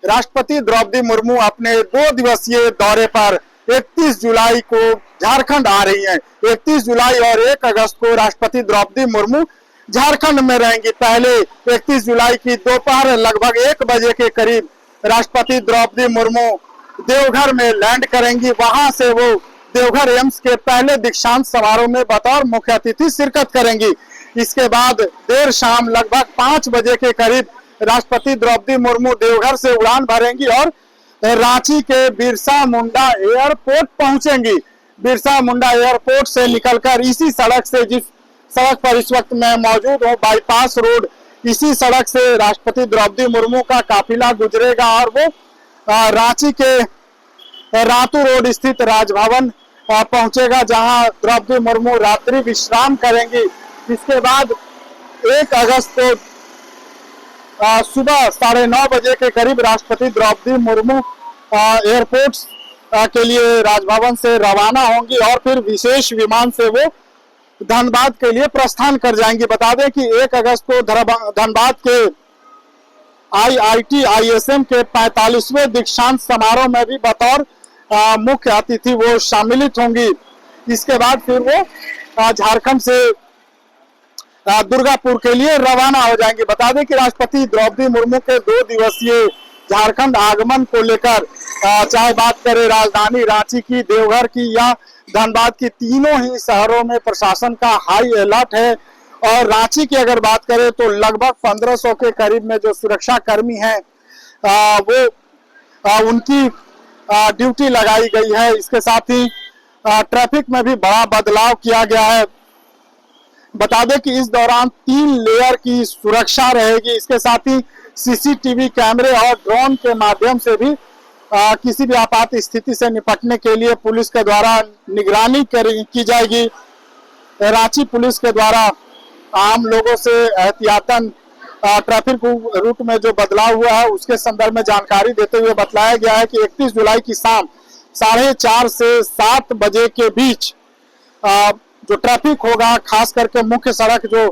राष्ट्रपति द्रौपदी मुर्मू अपने 2 दिवसीय दौरे पर 31 जुलाई को झारखंड आ रही हैं। 31 जुलाई और 1 अगस्त को राष्ट्रपति द्रौपदी मुर्मू झारखंड में रहेंगी। पहले 31 जुलाई की दोपहर लगभग 1 बजे के करीब राष्ट्रपति द्रौपदी मुर्मू देवघर में लैंड करेंगी। वहां से वो देवघर एम्स के पहले दीक्षांत समारोह में बतौर मुख्य अतिथि शिरकत करेंगी। इसके बाद देर शाम लगभग 5 बजे के करीब राष्ट्रपति द्रौपदी मुर्मू देवघर से उड़ान भरेंगी और रांची के बिरसा मुंडा एयरपोर्ट पहुंचेंगी। बिरसा मुंडा एयरपोर्ट से निकलकर इसी सड़क से, जिस सड़क पर इस वक्त मैं मौजूद हूं, बाईपास रोड, इसी सड़क से राष्ट्रपति द्रौपदी मुर्मू का काफिला गुजरेगा और वो रांची के रातू रोड स्थित राजभवन पहुंचेगा, जहां द्रौपदी मुर्मू रात्रि विश्राम करेंगी। इसके बाद 1 अगस्त को सुबह 9:30 बजे के करीब राष्ट्रपति द्रौपदी मुर्मू एयरपोर्ट के लिए राजभवन से रवाना होंगी और फिर विशेष विमान से वो धनबाद के लिए प्रस्थान कर जाएंगी। बता दें कि 1 अगस्त को धनबाद के IIT-ISM के 45वें दीक्षांत समारोह में भी बतौर मुख्य अतिथि वो शामिलित होंगी। इसके बाद फिर वो झारखंड से दुर्गापुर के लिए रवाना हो जाएंगे। बता दें कि राष्ट्रपति द्रौपदी मुर्मू के 2 दिवसीय झारखंड आगमन को लेकर चाहे बात करें राजधानी रांची की, देवघर की या धनबाद की, तीनों ही शहरों में प्रशासन का हाई अलर्ट है। और रांची की अगर बात करें तो लगभग 1500 के करीब में जो सुरक्षा कर्मी हैं वो उनकी ड्यूटी लगाई गई है। इसके साथ ही ट्रैफिक में भी बड़ा बदलाव किया गया है। बता दें कि इस दौरान 3 लेयर की सुरक्षा रहेगी। इसके साथ ही CCTV कैमरे और ड्रोन के माध्यम से भी किसी भी आपात स्थिति से निपटने के लिए पुलिस के द्वारा निगरानी की जाएगी। रांची पुलिस के द्वारा आम लोगों से एहतियातन ट्रैफिक रूट में जो बदलाव हुआ है उसके संदर्भ में जानकारी देते हुए बताया गया है कि 31 जुलाई की शाम 4:30 से 7 बजे के बीच जो ट्रैफिक होगा, खास करके मुख्य सड़क जो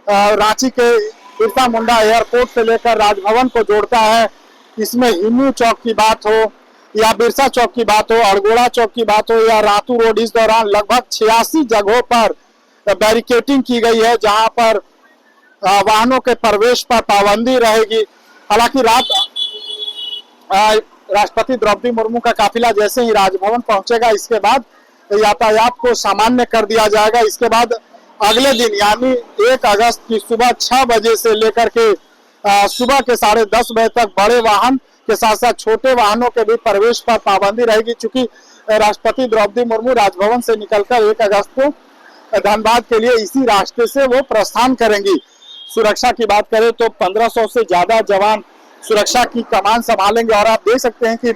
रांची के बिरसा मुंडा एयरपोर्ट से लेकर राजभवन को जोड़ता है, इसमें हिमू चौक की बात हो या बिरसा चौक की बात हो, अड़गोड़ा चौक की बात हो या रातू रोड, इस दौरान लगभग 86 जगहों पर बैरिकेटिंग की गई है, जहां पर वाहनों के प्रवेश पर पाबंदी रहेगी। हालांकि राष्ट्रपति द्रौपदी मुर्मू का काफिला जैसे ही राजभवन पहुंचेगा, इसके बाद यातायात को सामान्य कर दिया जाएगा। इसके बाद अगले दिन यानी 1 अगस्त की सुबह 6 बजे से लेकर के सुबह के 10:30 बजे तक बड़े वाहन के साथ साथ छोटे वाहनों के भी प्रवेश पर पाबंदी रहेगी। चूंकि राष्ट्रपति द्रौपदी मुर्मू राजभवन से निकलकर 1 अगस्त को धनबाद के लिए इसी रास्ते से वो प्रस्थान करेंगी। सुरक्षा की बात करें तो 1500 से ज्यादा जवान सुरक्षा की कमान संभालेंगे। और आप देख सकते हैं कि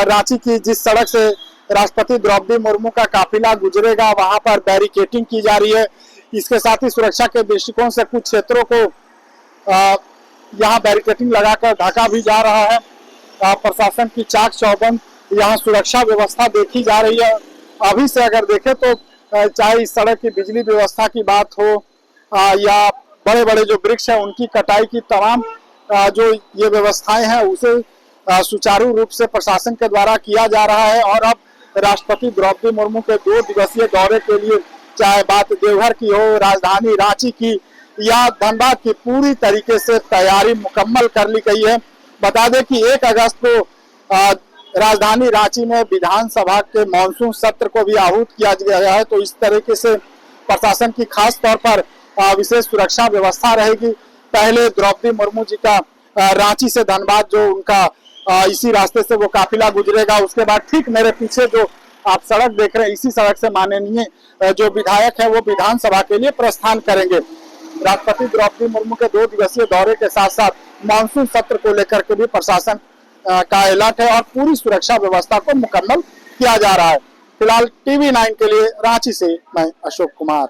रांची की जिस सड़क से राष्ट्रपति द्रौपदी मुर्मू का काफिला गुजरेगा, वहां पर बैरिकेटिंग की जा रही है। इसके साथ ही सुरक्षा के दृष्टिकोण से कुछ क्षेत्रों को यहाँ बैरिकेटिंग लगाकर ढका भी जा रहा है। प्रशासन की चाक चौबंद यहाँ सुरक्षा व्यवस्था देखी जा रही है। अभी से अगर देखें तो चाहे इस सड़क की बिजली व्यवस्था की बात हो या बड़े बड़े जो वृक्ष हैं उनकी कटाई की तमाम जो ये व्यवस्थाएं हैं उसे सुचारू रूप से प्रशासन के द्वारा किया जा रहा है। और अब राष्ट्रपति द्रौपदी मुर्मू के 2 दिवसीय दौरे के लिए चाहे बात देवघर की हो, राजधानी रांची की या धनबाद की, पूरी तरीके से तैयारी मुकम्मल कर ली गई है। बता दें कि 1 अगस्त को राजधानी रांची में विधानसभा के मानसून सत्र को भी आहूत किया गया है। तो इस तरीके से प्रशासन की खास तौर पर विशेष सुरक्षा व्यवस्था रहेगी। पहले द्रौपदी मुर्मू जी का रांची से धनबाद जो उनका इसी रास्ते से वो काफिला गुजरेगा। उसके बाद ठीक मेरे पीछे जो आप सड़क देख रहे हैं, इसी सड़क से माननीय जो विधायक है वो विधानसभा के लिए प्रस्थान करेंगे। राष्ट्रपति द्रौपदी मुर्मू के 2 दिवसीय दौरे के साथ साथ मानसून सत्र को लेकर के भी प्रशासन का अलर्ट है और पूरी सुरक्षा व्यवस्था को मुकम्मल किया जा रहा है। फिलहाल TV9 के लिए रांची से मैं अशोक कुमार।